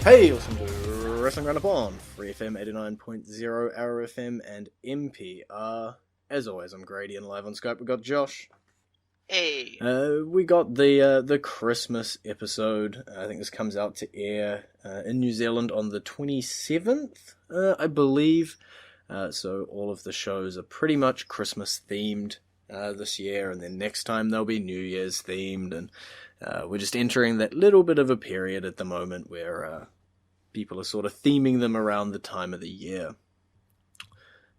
Hey, listen to Wrestling Roundup on FreeFM 89.0, ArrowFM, and MPR. As always, I'm Grady, and live on Skype we got Josh. Hey. We got the Christmas episode. I think this comes out to air in New Zealand on the 27th, I believe. So all of the shows are pretty much Christmas themed this year, and then next time they'll be New Year's themed, and we're just entering that little bit of a period at the moment where people are sort of theming them around the time of the year.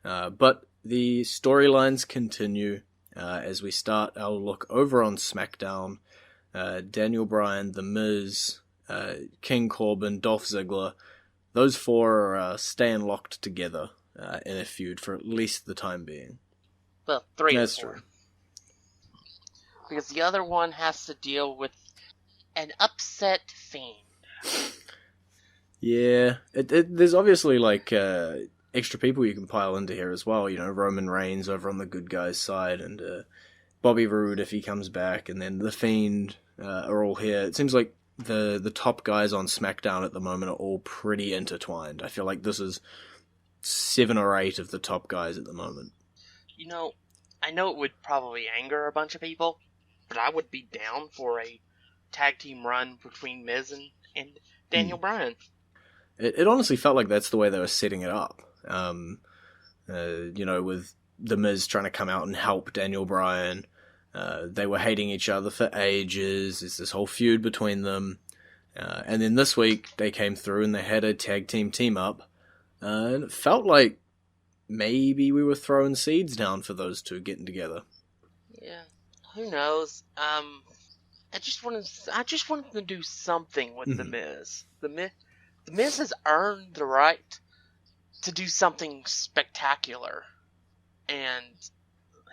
But the storylines continue as we start our look over on SmackDown. Daniel Bryan, The Miz, King Corbin, Dolph Ziggler, those four are staying locked together in a feud for at least the time being. Well, three That's or four. true. Because the other one has to deal with an upset Fiend. Yeah, there's obviously like extra people you can pile into here as well. You know, Roman Reigns over on the good guys' side, and Bobby Roode if he comes back, and then the Fiend are all here. It seems like the top guys on SmackDown at the moment are all pretty intertwined. I feel like this is 7 or 8 of the top guys at the moment. You know, I know it would probably anger a bunch of people, but I would be down for a tag team run between Miz and Daniel Bryan. It honestly felt like that's the way they were setting it up. You know, with The Miz trying to come out and help Daniel Bryan. They were hating each other for ages. There's this whole feud between them. And then this week, they came through and they had a tag team up. And it felt like maybe we were throwing seeds down for those two getting together. Yeah, who knows? I just wanted to do something with The Miz. The Miz has earned the right to do something spectacular, and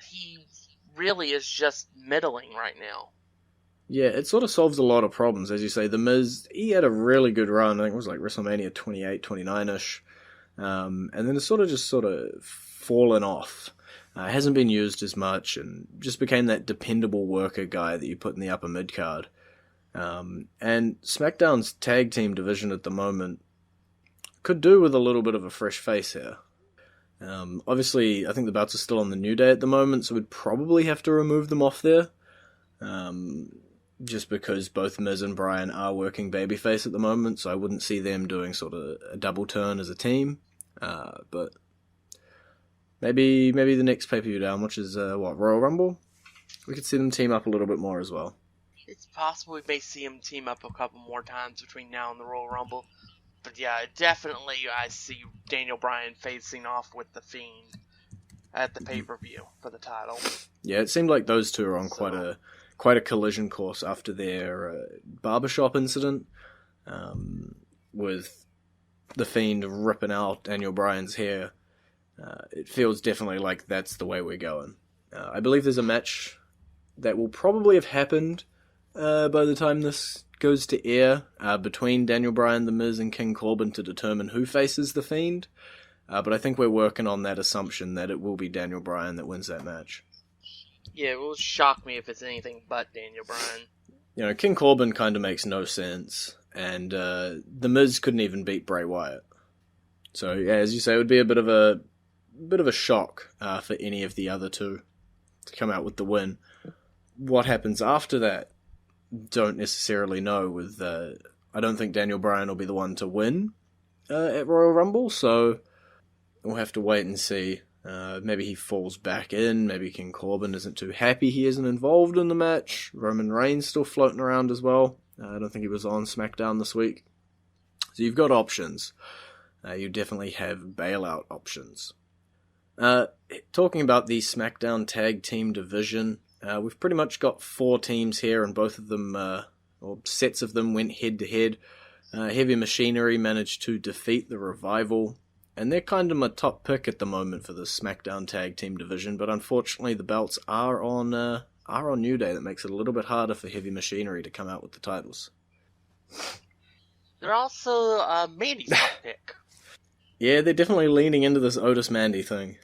he really is just middling right now. Yeah, it sort of solves a lot of problems. As you say, The Miz, he had a really good run. I think it was like WrestleMania 28, 29-ish. And then it's sort of fallen off. Hasn't been used as much and just became that dependable worker guy that you put in the upper mid-card. And SmackDown's tag team division at the moment could do with a little bit of a fresh face here. Obviously, I think the belts are still on the New Day at the moment, so we'd probably have to remove them off there. Just because both Miz and Bryan are working babyface at the moment, so I wouldn't see them doing sort of a double turn as a team. But maybe the next pay-per-view down, which is Royal Rumble, we could see them team up a little bit more as well. It's possible we may see him team up a couple more times between now and the Royal Rumble. But yeah, definitely I see Daniel Bryan facing off with The Fiend at the pay-per-view for the title. Yeah, it seemed like those two are on quite a collision course after their barbershop incident, with The Fiend ripping out Daniel Bryan's hair. It feels definitely like that's the way we're going. I believe there's a match that will probably have happened by the time this goes to air between Daniel Bryan, The Miz, and King Corbin to determine who faces The Fiend. But I think we're working on that assumption that it will be Daniel Bryan that wins that match. Yeah, it will shock me if it's anything but Daniel Bryan. You know, King Corbin kind of makes no sense, and The Miz couldn't even beat Bray Wyatt. So yeah, as you say, it would be a bit of a shock for any of the other two to come out with the win. What happens after that, don't necessarily know. With I don't think Daniel Bryan will be the one to win at Royal Rumble, so we'll have to wait and see. Maybe he falls back in. Maybe King Corbin isn't too happy he isn't involved in the match. Roman Reigns still floating around as well. I don't think he was on SmackDown this week. So you've got options. You definitely have bailout options. Talking about the SmackDown Tag Team division, we've pretty much got 4 teams here, and both of them, or sets of them, went head-to-head. Heavy Machinery managed to defeat the Revival, and they're kind of my top pick at the moment for the SmackDown Tag Team division, but unfortunately the belts are on New Day. That makes it a little bit harder for Heavy Machinery to come out with the titles. They're also Mandy's top pick. Yeah, they're definitely leaning into this Otis Mandy thing.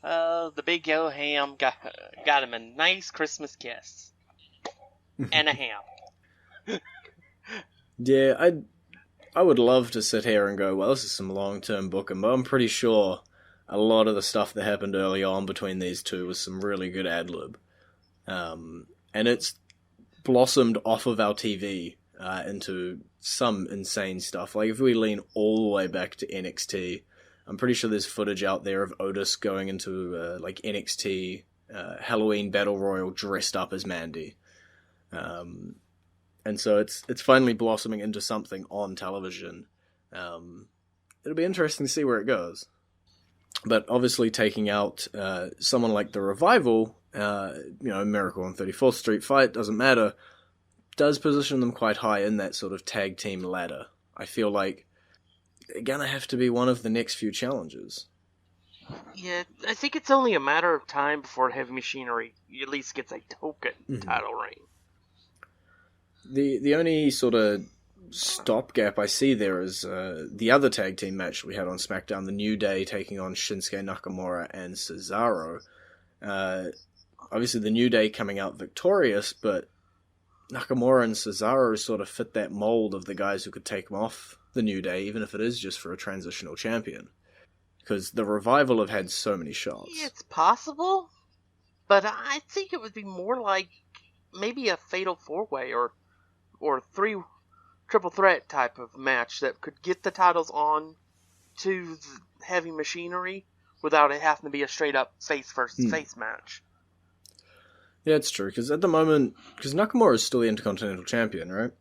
The big yellow ham got him a nice Christmas kiss. And a ham. Yeah, I would love to sit here and go, well, this is some long-term booking, but I'm pretty sure a lot of the stuff that happened early on between these two was some really good ad-lib. And it's blossomed off of our TV into some insane stuff. Like, if we lean all the way back to NXT, I'm pretty sure there's footage out there of Otis going into, like, NXT Halloween Battle Royal dressed up as Mandy. And so it's finally blossoming into something on television. It'll be interesting to see where it goes. But obviously, taking out someone like the Revival, Miracle on 34th Street fight, doesn't matter, does position them quite high in that sort of tag team ladder. I feel like they're going to have to be one of the next few challenges. Yeah, I think it's only a matter of time before Heavy Machinery at least gets a token title reign. The only sort of stopgap I see there is the other tag team match we had on SmackDown, the New Day taking on Shinsuke Nakamura and Cesaro. Obviously, the New Day coming out victorious, but Nakamura and Cesaro sort of fit that mold of the guys who could take them off the New Day, even if it is just for a transitional champion. Because the Revival have had so many shots. It's possible, but I think it would be more like maybe a fatal four-way or three triple threat type of match that could get the titles on to the Heavy Machinery without it having to be a straight-up face versus face match. Yeah, it's true, because at the moment, because Nakamura is still the Intercontinental Champion, right?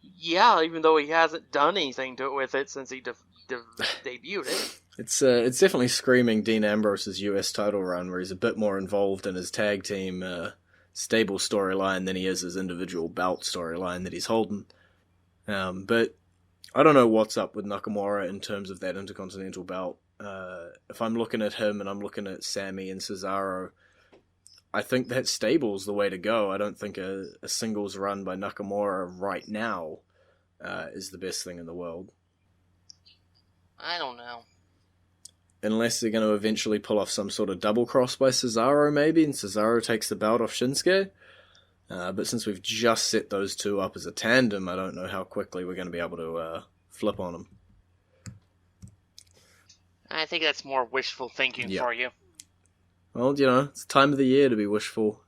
Yeah, even though he hasn't done anything with it since he debuted it. It's definitely screaming Dean Ambrose's US title run, where he's a bit more involved in his tag team stable storyline than he is his individual belt storyline that he's holding. But I don't know what's up with Nakamura in terms of that Intercontinental belt. If I'm looking at him and I'm looking at Sammy and Cesaro, I think that stable's the way to go. I don't think a singles run by Nakamura right now is the best thing in the world. I don't know. Unless they're going to eventually pull off some sort of double cross by Cesaro, maybe, and Cesaro takes the belt off Shinsuke. But since we've just set those two up as a tandem, I don't know how quickly we're going to be able to flip on them. I think that's more wishful thinking for you. Well, it's time of the year to be wishful.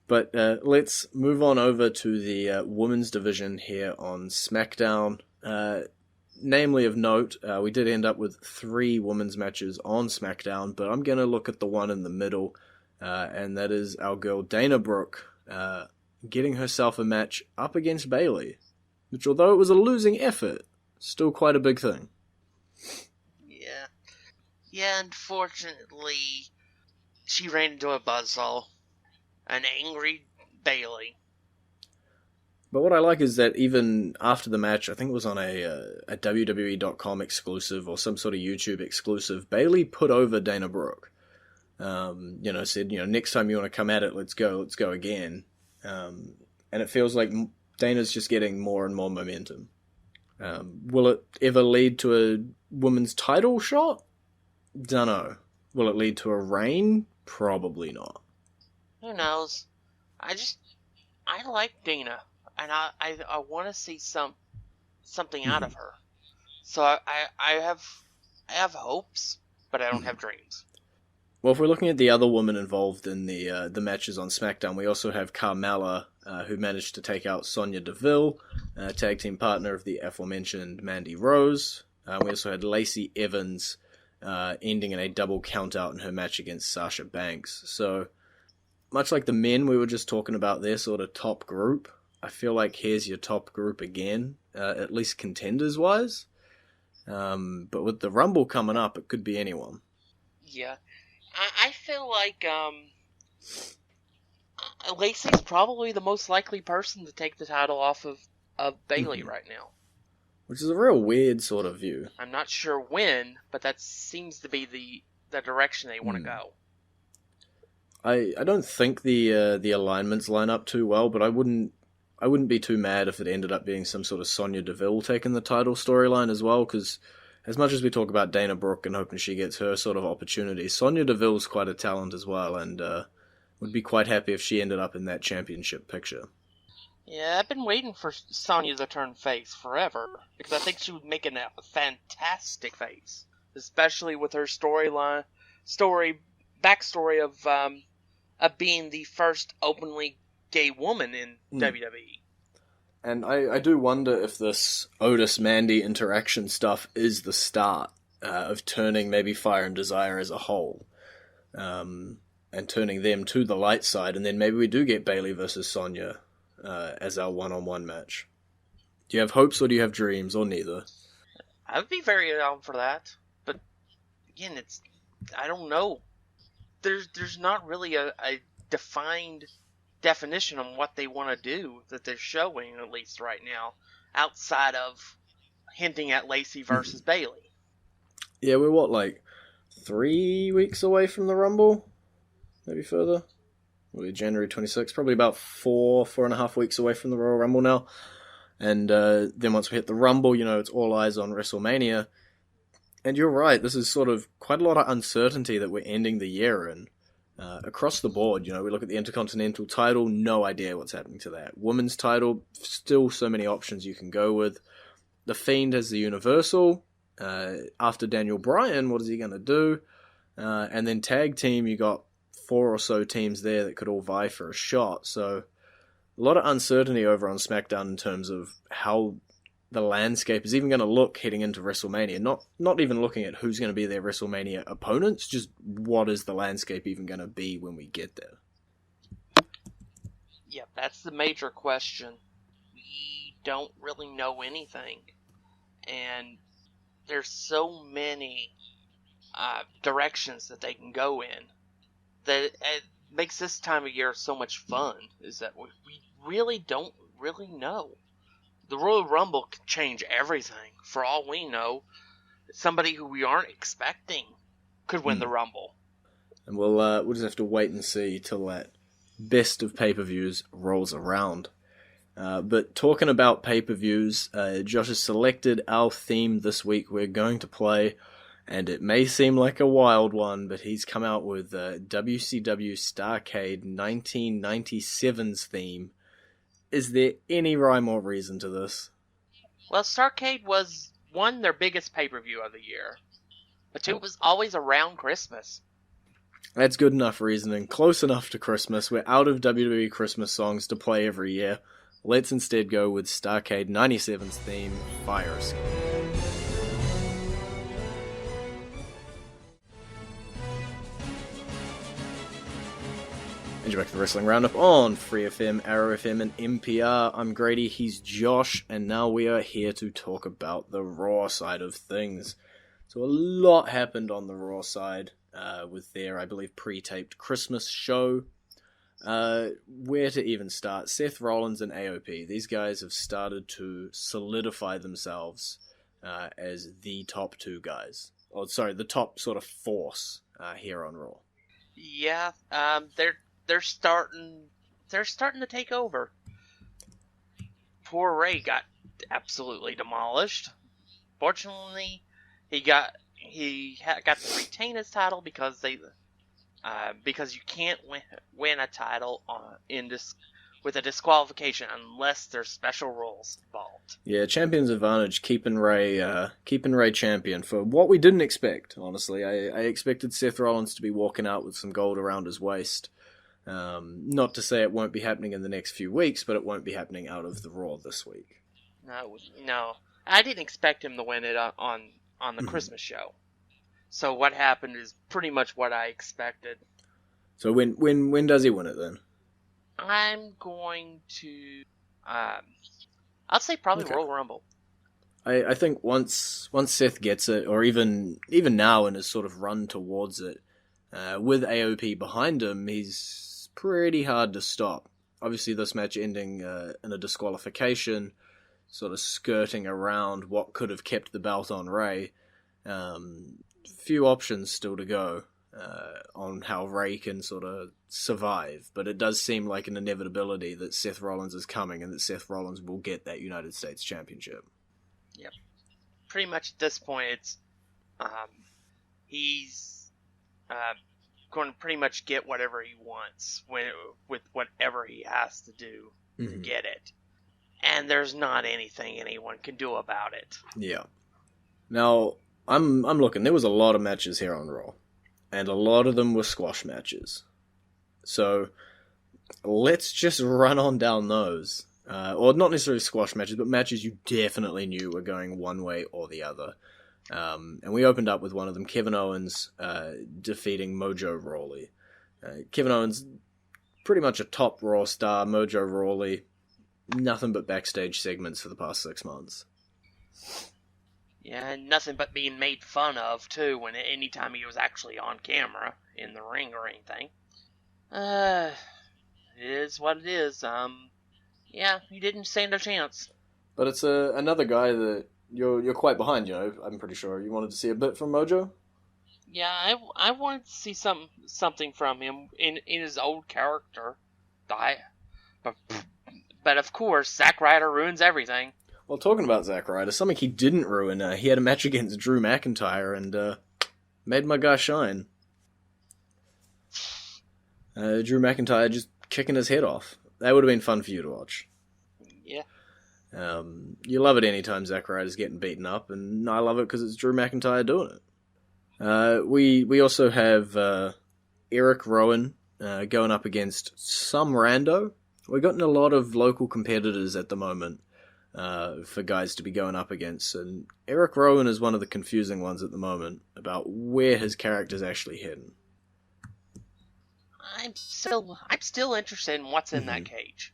But let's move on over to the women's division here on SmackDown. Namely of note, we did end up with 3 women's matches on SmackDown, but I'm going to look at the one in the middle, and that is our girl Dana Brooke getting herself a match up against Bayley, which, although it was a losing effort, still quite a big thing. Yeah, unfortunately, she ran into a buzzsaw. An angry Bayley. But what I like is that even after the match, I think it was on a WWE.com exclusive or some sort of YouTube exclusive, Bayley put over Dana Brooke. Said, next time you want to come at it, let's go again. And it feels like Dana's just getting more and more momentum. Will it ever lead to a women's title shot? Dunno. Will it lead to a reign? Probably not. Who knows? I like Dana. And I want to see something out of her. So I have hopes, but I don't have dreams. Well, if we're looking at the other woman involved in the matches on SmackDown, we also have Carmella, who managed to take out Sonya Deville, tag team partner of the aforementioned Mandy Rose. We also had Lacey Evans ending in a double countout in her match against Sasha Banks. So, much like the men we were just talking about, their sort of top group, I feel like here's your top group again, at least contenders-wise. But with the Rumble coming up, it could be anyone. Yeah. I feel like Lacey's probably the most likely person to take the title off of Bayley right now. Which is a real weird sort of view. I'm not sure when, but that seems to be the direction they want to go. I don't think the alignments line up too well, but I wouldn't be too mad if it ended up being some sort of Sonya Deville taking the title storyline as well, because as much as we talk about Dana Brooke and hoping she gets her sort of opportunity, Sonya Deville's quite a talent as well, and would be quite happy if she ended up in that championship picture. Yeah, I've been waiting for Sonya to turn face forever because I think she would make a fantastic face, especially with her backstory of being the first openly gay woman in WWE. And I do wonder if this Otis Mandy interaction stuff is the start of turning maybe Fire and Desire as a whole, and turning them to the light side, and then maybe we do get Bayley versus Sonya as our one-on-one match. Do you have hopes or do you have dreams, or neither? I would be very down for that, but again, I don't know. There's not really a defined definition on what they want to do that they're showing, at least right now, outside of hinting at Lacey versus Bayley. Yeah, we're what, like 3 weeks away from the Rumble? Maybe further? We're January 26th, probably about 4.5 weeks away from the Royal Rumble now. And then once we hit the Rumble, it's all eyes on WrestleMania. And you're right, this is sort of quite a lot of uncertainty that we're ending the year in. Across the board, we look at the Intercontinental title, no idea what's happening to that. Women's title, still so many options you can go with. The Fiend has the Universal. After Daniel Bryan, what is he going to do? And then tag team, you got 4 or so teams there that could all vie for a shot. So a lot of uncertainty over on SmackDown in terms of how the landscape is even going to look heading into WrestleMania. Not even looking at who's going to be their WrestleMania opponents, just what is the landscape even going to be when we get there. Yeah, that's the major question. We don't really know anything. And there's so many directions that they can go in that it makes this time of year so much fun, is that we really don't really know. The Royal Rumble can change everything. For all we know, somebody who we aren't expecting could win the Rumble. And we'll just have to wait and see till that best of pay-per-views rolls around. But talking about pay-per-views, Josh has selected our theme this week we're going to play, and it may seem like a wild one, but he's come out with WCW Starrcade 1997's theme. Is there any rhyme or reason to this? Well, Starrcade was, one, their biggest pay-per-view of the year, but two, it was always around Christmas. That's good enough reasoning. Close enough to Christmas. We're out of WWE Christmas songs to play every year. Let's instead go with Starrcade 97's theme, Fire Escape. And you're back to the Wrestling Roundup on FreeFM, ArrowFM, and NPR. I'm Grady, he's Josh, and now we are here to talk about the Raw side of things. So a lot happened on the Raw side with their, I believe, pre-taped Christmas show. Where to even start? Seth Rollins and AOP. These guys have started to solidify themselves as the top 2 guys. Oh, sorry, the top sort of force here on Raw. Yeah, they're starting to take over. Poor Ray got absolutely demolished. Fortunately, he got to retain his title because you can't win a title with a disqualification unless there's special rules involved. Yeah, Champion's Advantage keeping Ray champion for what we didn't expect. Honestly, I expected Seth Rollins to be walking out with some gold around his waist. Not to say it won't be happening in the next few weeks, but it won't be happening out of the Raw this week. No, I didn't expect him to win it on the Christmas show. So what happened is pretty much what I expected. So when does he win it then? I'm going to, I'll say probably Royal Rumble. I think once Seth gets it, or even now in his sort of run towards it, with AOP behind him, he's pretty hard to stop. Obviously, this match ending in a disqualification, sort of skirting around what could have kept the belt on Ray. Few options still to go on how Ray can sort of survive, but it does seem like an inevitability that Seth Rollins is coming and that Seth Rollins will get that United States Championship. Yep. Pretty much at this point, it's he's going to pretty much get whatever he wants with whatever he has to do to get it. and there's not anything anyone can do about it. Yeah. Now, I'm looking. There was a lot of matches here on Raw, and a lot of them were squash matches. So let's just run on down those. Or not necessarily squash matches, but matches you definitely knew were going one way or the other. And we opened up with one of them, Kevin Owens defeating Mojo Rawley. Kevin Owens, pretty much a top Raw star. Mojo Rawley, nothing but backstage segments for the past 6 months. Yeah, nothing but being made fun of, too, when anytime he was actually on camera, in the ring or anything. It is what it is. Yeah, he didn't stand a chance. But it's another guy that you're quite behind, you know. I'm pretty sure you wanted to see a bit from Mojo. Yeah, I wanted to see something from him in his old character. But of course, Zack Ryder ruins everything. Well, talking about Zack Ryder, something he didn't ruin, he had a match against Drew McIntyre and made my guy shine. Drew McIntyre just kicking his head off. That would have been fun for you to watch. Yeah. You love it anytime Zack Ryder's getting beaten up, and I love it because it's Drew McIntyre doing it. We also have Eric Rowan going up against some rando. We're getting a lot of local competitors at the moment for guys to be going up against, and Eric Rowan is one of the confusing ones at the moment about where his character's actually hidden. I'm still interested in what's in that cage.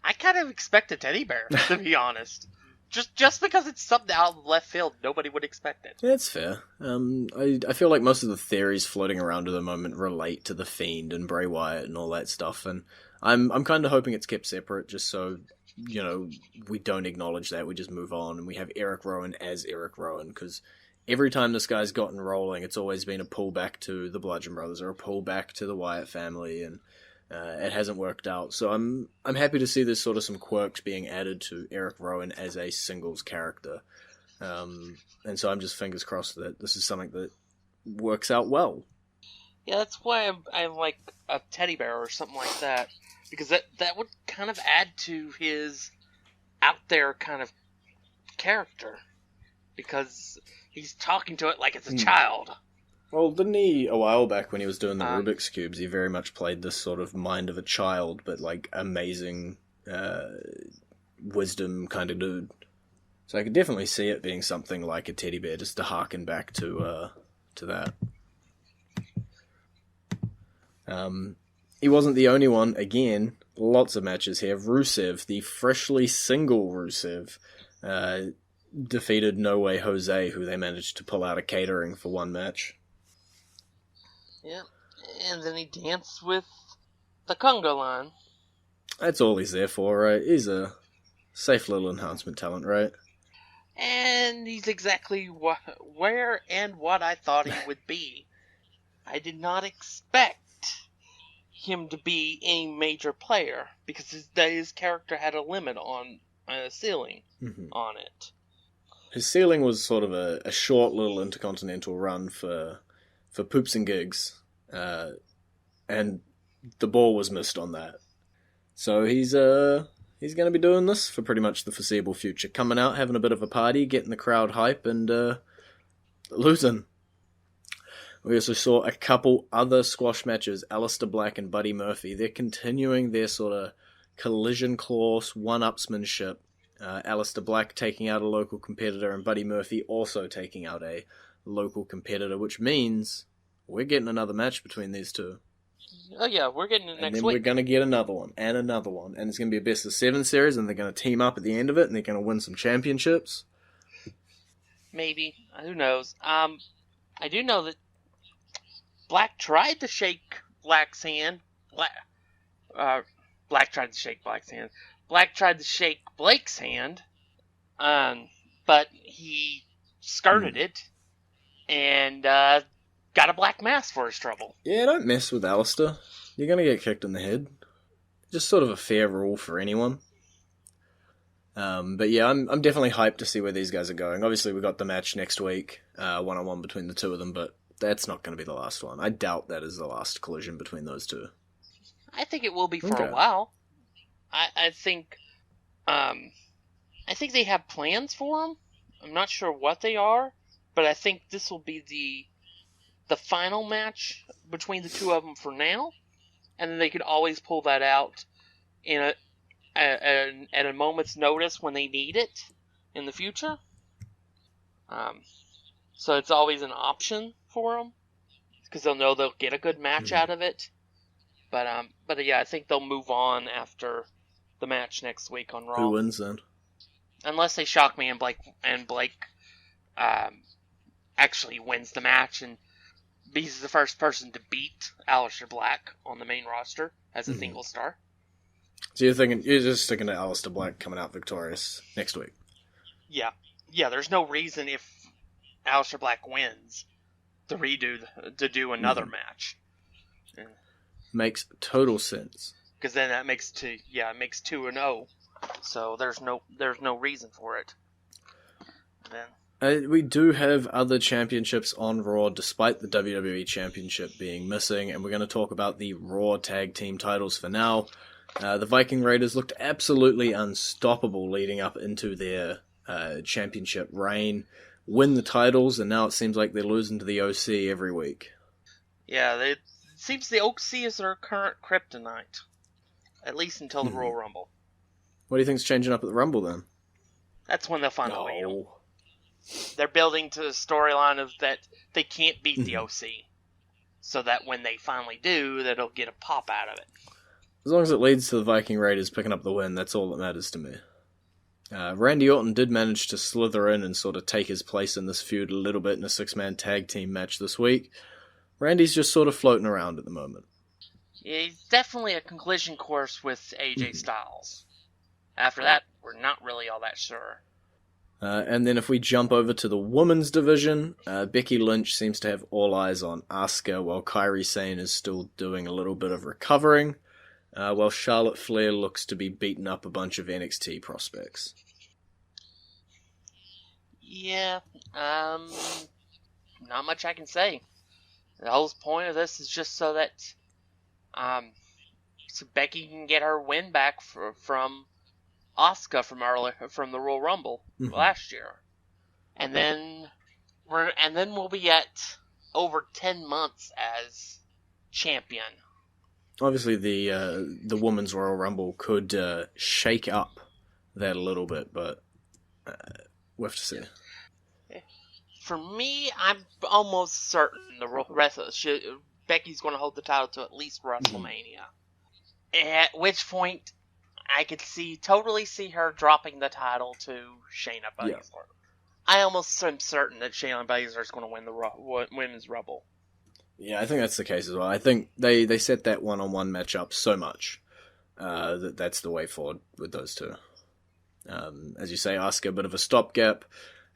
I kind of expect a teddy bear, to be honest. Just because it's something out of left field, nobody would expect it. That's fair. I feel like most of the theories floating around at the moment relate to The Fiend and Bray Wyatt and all that stuff, and I'm kind of hoping it's kept separate just so, you know, we don't acknowledge that, we just move on, and we have Eric Rowan as Eric Rowan, because every time this guy's gotten rolling, it's always been a pullback to the Bludgeon Brothers or a pullback to the Wyatt family, and it hasn't worked out. So I'm happy to see there's sort of some quirks being added to Eric Rowan as a singles character. And so I'm just fingers crossed that this is something that works out well. Yeah, that's why I like a teddy bear or something like that, because that would kind of add to his out there kind of character, because he's talking to it like it's a child. Well, didn't he, a while back when he was doing the Rubik's Cubes, he very much played this sort of mind of a child, but like amazing wisdom kind of dude. So I could definitely see it being something like a teddy bear, just to harken back to that. He wasn't the only one. Again, lots of matches here. Rusev, the freshly single Rusev, defeated No Way Jose, who they managed to pull out of catering for one match. Yeah, and then he danced with the conga line. That's all he's there for, right? He's a safe little enhancement talent, right? And he's exactly where and what I thought he would be. I did not expect him to be a major player, because his character had a limit on a ceiling on it. His ceiling was sort of a short little intercontinental run for poops and gigs, and the ball was missed on that. So he's going to be doing this for pretty much the foreseeable future, coming out, having a bit of a party, getting the crowd hype, and losing. We also saw a couple other squash matches, Aleister Black and Buddy Murphy. They're continuing their sort of collision clause, one-upsmanship. Aleister Black taking out a local competitor, and Buddy Murphy also taking out a local competitor, which means we're getting another match between these two. Oh yeah, we're getting it next week. And then we're going to get another one, and it's going to be a best-of-7 series, and they're going to team up at the end of it, and they're going to win some championships. Maybe. Who knows? I do know that Black tried to shake Black's hand. Black tried to shake Black's hand. Black tried to shake Blake's hand, but he skirted it and got a black mask for his trouble. Yeah, don't mess with Aleister. You're going to get kicked in the head. Just sort of a fair rule for anyone. But yeah, I'm definitely hyped to see where these guys are going. Obviously, we got the match next week, one-on-one between the two of them, but that's not going to be the last one. I doubt that is the last collision between those two. I think it will be for a while. I think I think they have plans for him. I'm not sure what they are, but I think this will be the final match between the two of them for now, and then they could always pull that out in at a moment's notice when they need it in the future. So it's always an option for them because they'll know they'll get a good match out of it. But yeah, I think they'll move on after the match next week on Raw. Who wins then? Unless they shock me and Blake actually wins the match and he's the first person to beat Aleister Black on the main roster as a single star. So you're just sticking to Aleister Black coming out victorious next week? Yeah. There's no reason if Aleister Black wins to do another match. Makes total sense. Because then that makes 2-0. So there's no reason for it. Then we do have other championships on Raw, despite the WWE Championship being missing, and we're going to talk about the Raw Tag Team titles for now. The Viking Raiders looked absolutely unstoppable leading up into their championship reign, win the titles, and now it seems like they're losing to the OC every week. Yeah, it seems the OC is their current kryptonite, at least until the Royal Rumble. What do you think's changing up at the Rumble then? That's when they'll find a way. They're building to the storyline of that they can't beat the OC, so that when they finally do, that it'll get a pop out of it. As long as it leads to the Viking Raiders picking up the win, that's all that matters to me. Randy Orton did manage to slither in and sort of take his place in this feud a little bit in a 6-man tag team match this week. Randy's just sort of floating around at the moment. Yeah, he's definitely a collision course with AJ Styles. After that, we're not really all that sure. And then if we jump over to the women's division, Becky Lynch seems to have all eyes on Asuka, while Kairi Sane is still doing a little bit of recovering, while Charlotte Flair looks to be beating up a bunch of NXT prospects. Yeah, not much I can say. The whole point of this is just so that so Becky can get her win back from Asuka from the Royal Rumble last year, and then we'll be at over 10 months as champion. Obviously, the Women's Royal Rumble could shake up that a little bit, but we'll have to see. For me, I'm almost certain Becky's going to hold the title to at least WrestleMania. At which point, I could totally see her dropping the title to Shayna Baszler. Yeah. I almost am certain that Shayna Baszler is going to win the Women's Rumble. Yeah, I think that's the case as well. I think they set that one-on-one match up so much that's the way forward with those two. As you say, Asuka, a bit of a stopgap.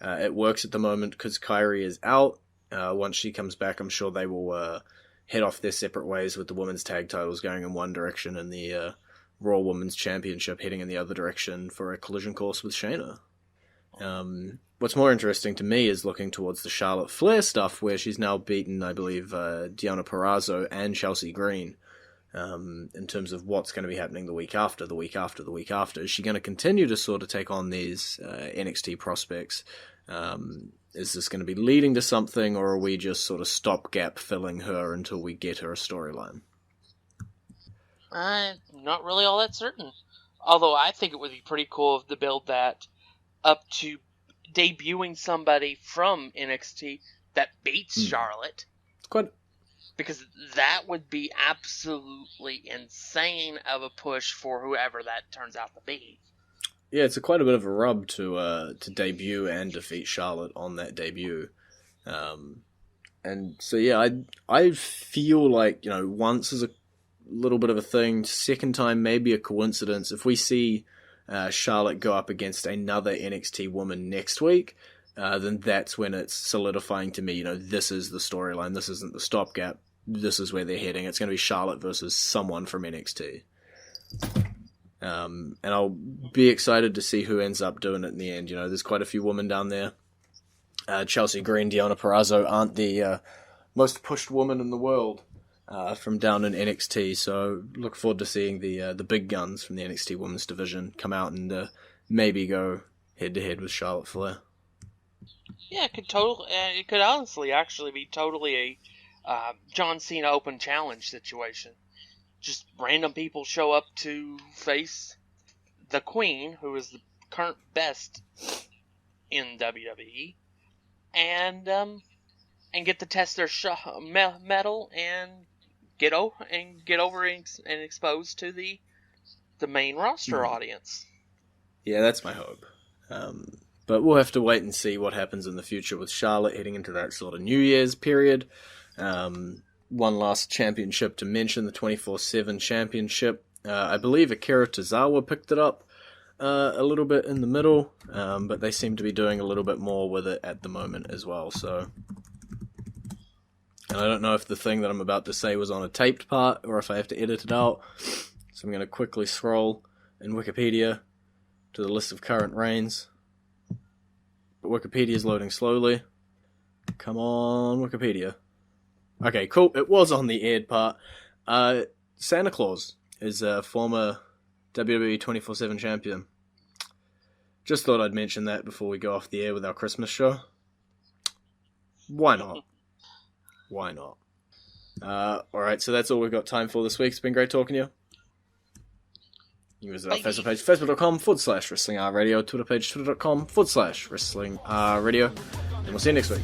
It works at the moment because Kairi is out. Once she comes back, I'm sure they will head off their separate ways with the women's tag titles going in one direction and the Raw Women's Championship heading in the other direction for a collision course with Shayna. What's more interesting to me is looking towards the Charlotte Flair stuff, where she's now beaten, I believe, Deonna Purrazzo and Chelsea Green, in terms of what's going to be happening the week after. Is she going to continue to sort of take on these NXT prospects? Is this going to be leading to something, or are we just sort of stopgap filling her until we get her a storyline? I'm not really all that certain. Although I think it would be pretty cool to build that up to debuting somebody from NXT that beats Charlotte. Quite. Because that would be absolutely insane of a push for whoever that turns out to be. Yeah, it's quite a bit of a rub to debut and defeat Charlotte on that debut. And so, yeah, I feel like, once is a little bit of a thing, second time maybe a coincidence. If we see Charlotte go up against another NXT woman next week, then that's when it's solidifying to me, this is the storyline, this isn't the stopgap, this is where they're heading. It's going to be Charlotte versus someone from NXT. And I'll be excited to see who ends up doing it in the end. There's quite a few women down there. Chelsea Green, Deonna Purrazzo aren't the most pushed woman in the world. from down in NXT. So look forward to seeing the big guns from the NXT Women's Division come out and maybe go head to head with Charlotte Flair. Yeah, it could honestly actually be totally a John Cena Open Challenge situation. Just random people show up to face the Queen, who is the current best in WWE, and get to test their metal and get over and exposed to the main roster audience. Yeah, that's my hope. But we'll have to wait and see what happens in the future with Charlotte heading into that sort of New Year's period. One last championship to mention, the 24/7 championship. I believe Akira Tozawa picked it up a little bit in the middle, but they seem to be doing a little bit more with it at the moment as well. So, and I don't know if the thing that I'm about to say was on a taped part or if I have to edit it out. So I'm going to quickly scroll in Wikipedia to the list of current reigns. But Wikipedia is loading slowly. Come on, Wikipedia. Okay, cool. It was on the aired part. Santa Claus is a former WWE 24/7 champion. Just thought I'd mention that before we go off the air with our Christmas show. Why not? Why not? Alright, so that's all we've got time for this week. It's been great talking to you. You can visit our Facebook page, facebook.com/WrestlingRadio, Twitter page, twitter.com/WrestlingRadio. And we'll see you next week.